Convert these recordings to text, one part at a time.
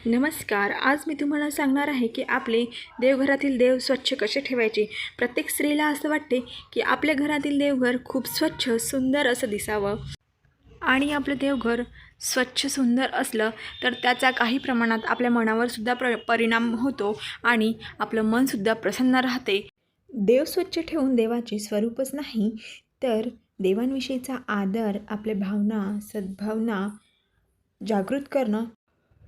नमस्कार. आज मी तुम्हाला सांगणार आहे की आपले देवघरातील देव स्वच्छ कसे ठेवायचे. प्रत्येक स्त्रीला असं वाटते की आपल्या घरातील देवघर खूप स्वच्छ सुंदर असं दिसावं आणि आपलं देवघर स्वच्छ सुंदर असलं तर त्याचा काही प्रमाणात आपल्या मनावर सुद्धा परिणाम होतो आणि आपलं मनसुद्धा प्रसन्न राहते. देव स्वच्छ ठेवून देवाचे स्वरूपच नाही तर देवांविषयीचा आदर, आपल्या भावना, सद्भावना जागृत करणं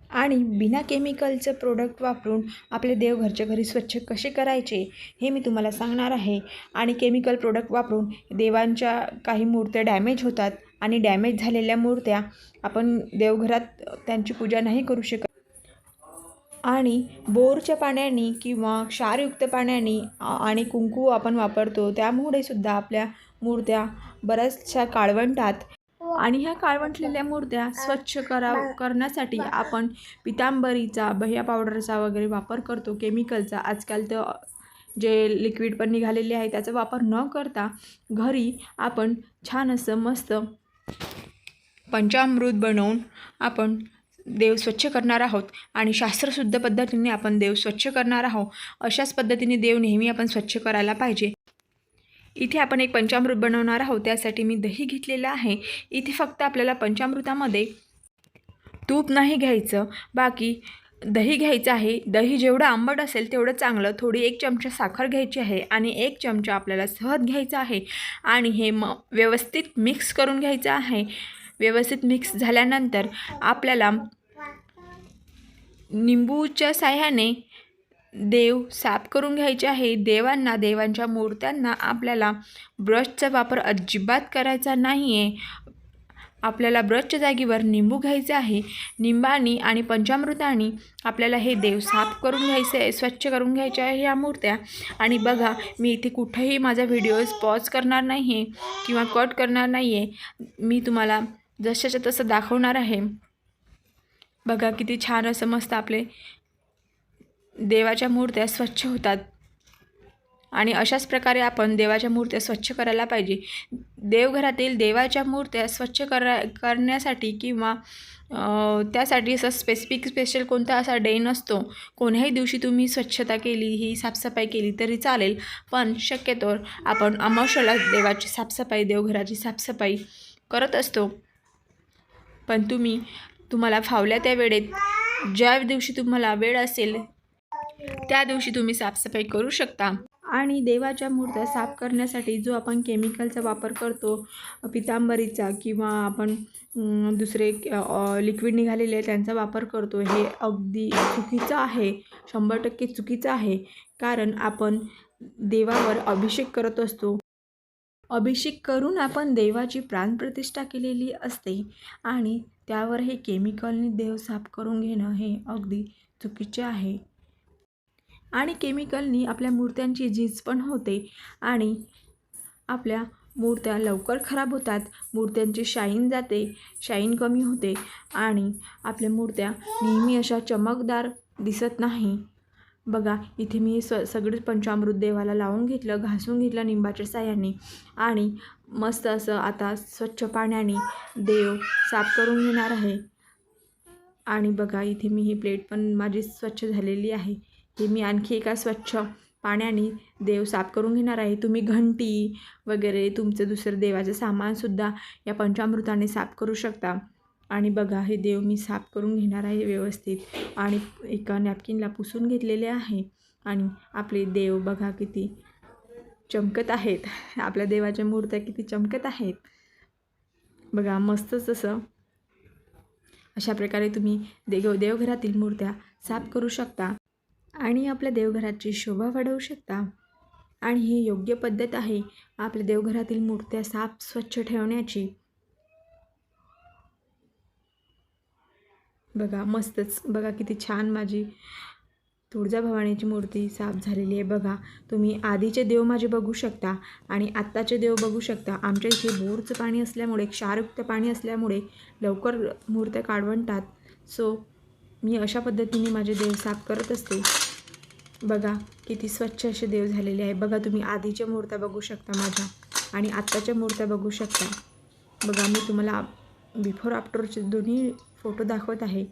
आणि बिना केमिकलचं प्रोडक्ट वापरून आपले देव घरच्या घरी स्वच्छ कसे करायचे हे मी तुम्हाला सांगणार आहे. आणि केमिकल प्रोडक्ट वापरून देवांच्या काही मूर्त्या डॅमेज होतात आणि डॅमेज झालेल्या मूर्त्या आपण देवघरात त्यांची पूजा नाही करू शकत. आणि बोरच्या पाण्याने किंवा क्षारयुक्त पाण्याने आणि कुंकू आपण वापरतो त्यामुळे सुद्धा आपल्या मूर्त्या बऱ्याचशा काळवंटात. आणि ह्या काळवंटलेल्या मूर्त्या स्वच्छ करण्यासाठी आपण पितांबरीचा, बह्या पावडरचा वगैरे वापर करतो, केमिकलचा. आजकाल तर जे लिक्विड पण निघालेले आहे त्याचा वापर न करता घरी आपण छान असं मस्त पंचामृत बनवून आपण देव स्वच्छ करणार आहोत आणि शास्त्रशुद्ध पद्धतीने आपण देव स्वच्छ करणार आहोत. अशाच पद्धतीने देव नेहमी आपण स्वच्छ करायला पाहिजे. इथे आपण एक पंचामृत बनवणार आहोत. त्यासाठी मी दही घेतलेलं आहे. इथे फक्त आपल्याला पंचामृतामध्ये तूप नाही घ्यायचं, बाकी दही घ्यायचं आहे. दही जेवढं आंबट असेल तेवढं चांगलं. थोडी 1 चमचा साखर घ्यायची आहे आणि 1 चमचा आपल्याला शहद घ्यायचं आहे आणि हे व्यवस्थित मिक्स करून घ्यायचं आहे. व्यवस्थित मिक्स झाल्यानंतर आपल्याला निंबूच्या साह्याने देव साफ करून घ्यायचे आहे. देवांच्या मूर्त्यांना आपल्याला ब्रशचा वापर अजिबात करायचा नाही आहे. आपल्याला ब्रशच्या जागेवर निंबू घ्यायचे आहे. निंबानी आणि पंचामृताने आपल्याला हे देव साफ करून घ्यायचे आहे, स्वच्छ करून घ्यायचे आहे ह्या मूर्त्या. आणि बघा, मी इथे कुठेही माझा व्हिडिओज पॉज करणार नाही आहे किंवा कट करणार नाही आहे. मी तुम्हाला जशाच्या तसं दाखवणार आहे. बघा किती छान असं मस्त आपले देवाच्या मूर्त्या स्वच्छ होतात. आणि अशाच प्रकारे आपण देवाच्या मूर्त्या स्वच्छ करायला पाहिजे. देवघरातील देवाच्या मूर्त्या स्वच्छ करण्यासाठी किंवा त्यासाठी असं स्पेशल कोणता असा डे नसतो. कोण्याही दिवशी तुम्ही स्वच्छता केली, ही साफसफाई केली तरी चालेल, पण शक्यतो आपण अमावास्येला देवाची साफसफाई, देवघराची साफसफाई करत असतो. पण तुम्हाला फावल्या त्या वेळेत, ज्या दिवशी तुम्हाला वेळ असेल त्या दिवशी तुम्ही साफसफाई करू शकता. आणि देवाच्या मूर्त्या साफ करण्यासाठी जो आपण केमिकलचा वापर करतो, पितांबरीचा किंवा आपण दुसरे लिक्विड निघालेले आहे त्यांचा वापर करतो, हे अगदी चुकीचं आहे. 100% चुकीचं आहे. कारण आपण देवावर अभिषेक करत असतो. अभिषेक करून आपण देवाची प्राणप्रतिष्ठा केलेली असते आणि त्यावर हे केमिकलने देव साफ करून घेणं हे अगदी चुकीचे आहे. आणि केमिकलनी आपल्या मूर्त्यांची झीज पण होते आणि आपल्या मूर्त्या लवकर खराब होतात. मूर्त्यांची शाईन जाते, शाईन कमी होते आणि आपल्या मूर्त्या नेहमी अशा चमकदार दिसत नाही. बघा, इथे मी सगळं पंचामृत देवाला लावून घेतलं, घासून घेतलं निंबाच्या साह्याने आणि मस्त असं आता स्वच्छ पाण्याने देव साफ करून घेणार आहे. आणि बघा, इथे मी ही प्लेट पण माझी स्वच्छ झालेली आहे. हे मी आणखी एका स्वच्छ पाण्याने देव साफ करून घेणार आहे. तुम्ही घंटी वगैरे तुमचं दुसरं देवाचं सामानसुद्धा या पंचामृताने साफ करू शकता. आणि बघा, हे देव मी साफ करून घेणार आहे व्यवस्थित आणि एका नॅपकिनला पुसून घेतलेले आहे. आणि आपले देव बघा किती चमकत आहेत. आपल्या देवाच्या मूर्त्या किती चमकत आहेत बघा, मस्तच असं. अशा प्रकारे तुम्ही देवघरातील मूर्त्या साफ करू शकता आणि आपल्या देवघराची शोभा वाढवू शकता. आणि ही योग्य पद्धत आहे आपल्या देवघरातील मूर्त्या साफ स्वच्छ ठेवण्याची. बघा, मस्तच. बघा किती छान माझी तुळजाभवानीची मूर्ती साफ झालेली आहे. बघा, तुम्ही आधीचे देव माझे बघू शकता आणि आत्ताचे देव बघू शकता. आमच्या इथे बोरचं पाणी असल्यामुळे, क्षारयुक्त पाणी असल्यामुळे लवकर मूर्त्या काढवणतात. सो मी अशा पद्धतीने माझे देव साफ करत असते. बघा किती स्वच्छ असे देव झालेले आहे. बघा, तुम्ही आधीच्या मूर्त्या बघू शकता माझ्या आणि आत्ताच्या मूर्त्या बघू शकता. बघा, मी तुम्हाला बिफोर आफ्टरचे दोन्ही फोटो दाखवत आहे.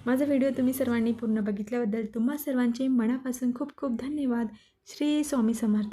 माझा व्हिडिओ तुम्ही सर्वांनी पूर्ण बघितल्याबद्दल तुम्हा सर्वांचे मनापासून खूप खूप धन्यवाद. श्री स्वामी समर्थ.